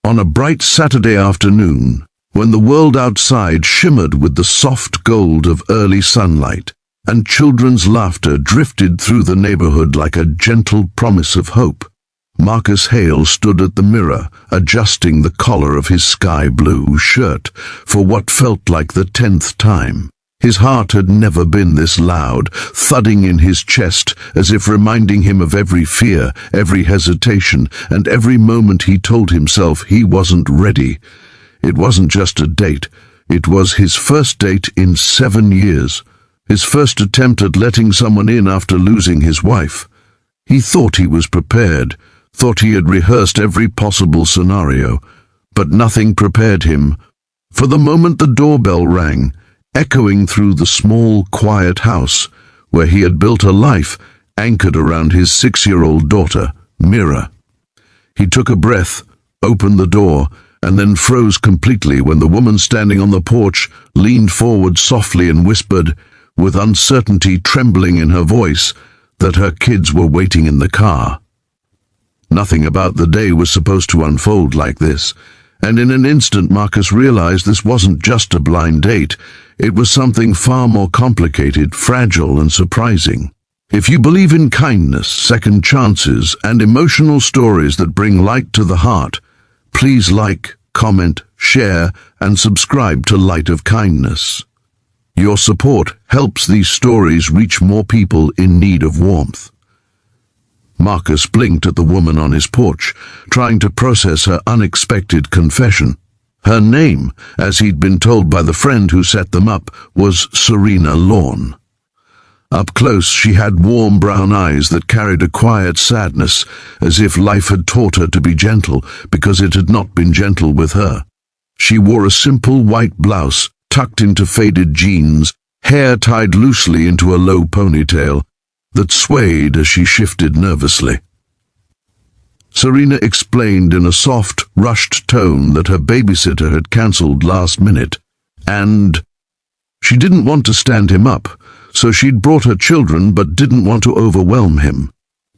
On a bright Saturday afternoon, when the world outside shimmered with the soft gold of early sunlight, and children's laughter drifted through the neighborhood like a gentle promise of hope, Marcus Hale stood at the mirror, adjusting the collar of his sky-blue shirt for what felt like the 10th time. His heart had never been this loud, thudding in his chest as if reminding him of every fear, every hesitation, and every moment he told himself he wasn't ready. It wasn't just a date, it was his first date in 7 years, his first attempt at letting someone in after losing his wife. He thought he was prepared, thought he had rehearsed every possible scenario, but nothing prepared him. For the moment the doorbell rang, echoing through the small, quiet house where he had built a life anchored around his 6-year-old daughter, Mira. He took a breath, opened the door, and then froze completely when the woman standing on the porch leaned forward softly and whispered, with uncertainty trembling in her voice, that her kids were waiting in the car. Nothing about the day was supposed to unfold like this, and in an instant Marcus realized this wasn't just a blind date. It was something far more complicated, fragile, and surprising. If you believe in kindness, second chances, and emotional stories that bring light to the heart, please like, comment, share, and subscribe to Light of Kindness. Your support helps these stories reach more people in need of warmth. Marcus blinked at the woman on his porch, trying to process her unexpected confession. Her name, as he'd been told by the friend who set them up, was Serena Lawn. Up close, she had warm brown eyes that carried a quiet sadness, as if life had taught her to be gentle because it had not been gentle with her. She wore a simple white blouse, tucked into faded jeans, hair tied loosely into a low ponytail that swayed as she shifted nervously. Serena explained in a soft, rushed tone that her babysitter had cancelled last minute, and she didn't want to stand him up, so she'd brought her children but didn't want to overwhelm him.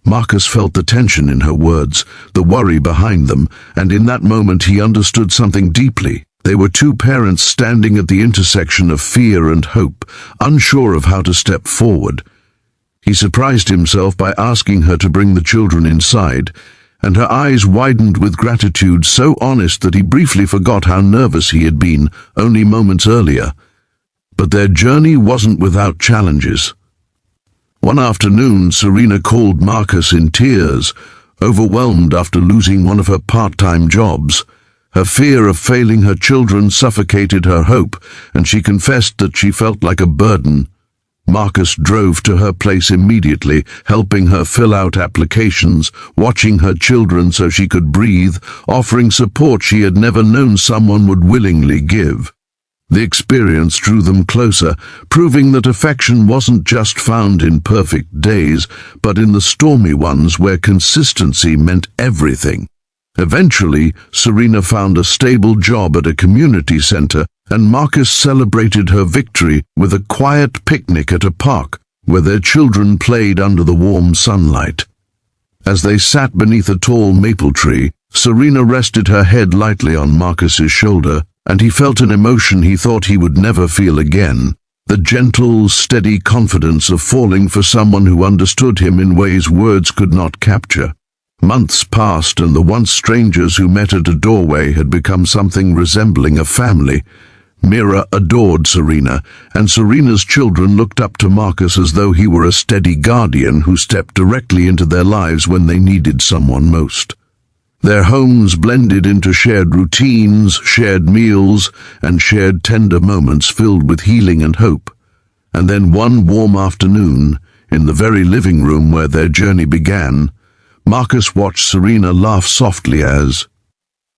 Marcus felt the tension in her words, the worry behind them, and in that moment he understood something deeply. They were two parents standing at the intersection of fear and hope, unsure of how to step forward. He surprised himself by asking her to bring the children inside, and her eyes widened with gratitude so honest that he briefly forgot how nervous he had been only moments earlier. But their journey wasn't without challenges. One afternoon, Serena called Marcus in tears, overwhelmed after losing one of her part-time jobs. Her fear of failing her children suffocated her hope, and she confessed that she felt like a burden. Marcus drove to her place immediately, helping her fill out applications, watching her children so she could breathe, offering support she had never known someone would willingly give. The experience drew them closer, proving that affection wasn't just found in perfect days, but in the stormy ones where consistency meant everything. Eventually, Serena found a stable job at a community center, and Marcus celebrated her victory with a quiet picnic at a park where their children played under the warm sunlight. As they sat beneath a tall maple tree, Serena rested her head lightly on Marcus's shoulder, and he felt an emotion he thought he would never feel again, the gentle, steady confidence of falling for someone who understood him in ways words could not capture. Months passed, and the once strangers who met at a doorway had become something resembling a family. Mira adored Serena, and Serena's children looked up to Marcus as though he were a steady guardian who stepped directly into their lives when they needed someone most. Their homes blended into shared routines, shared meals, and shared tender moments filled with healing and hope. And then one warm afternoon, in the very living room where their journey began, Marcus watched Serena laugh softly as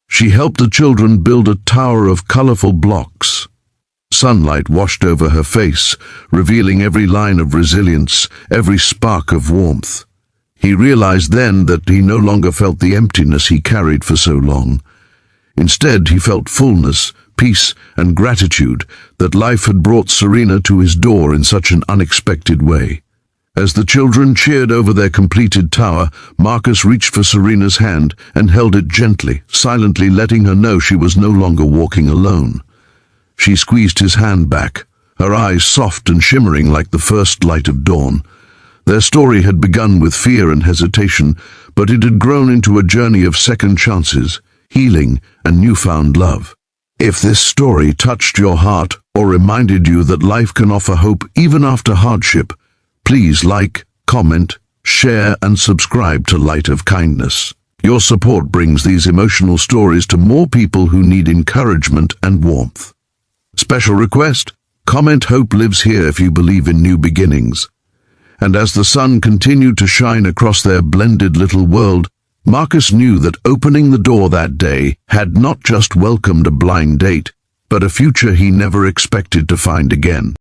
she helped the children build a tower of colorful blocks. Sunlight washed over her face, revealing every line of resilience, every spark of warmth. He realized then that he no longer felt the emptiness he carried for so long. Instead, he felt fullness, peace, and gratitude that life had brought Serena to his door in such an unexpected way. As the children cheered over their completed tower, Marcus reached for Serena's hand and held it gently, silently letting her know she was no longer walking alone. She squeezed his hand back, her eyes soft and shimmering like the first light of dawn. Their story had begun with fear and hesitation, but it had grown into a journey of second chances, healing, and newfound love. If this story touched your heart or reminded you that life can offer hope even after hardship, please like, comment, share, and subscribe to Light of Kindness. Your support brings these emotional stories to more people who need encouragement and warmth. Special request: comment "Hope lives here" if you believe in new beginnings. And as the sun continued to shine across their blended little world, Marcus knew that opening the door that day had not just welcomed a blind date, but a future he never expected to find again.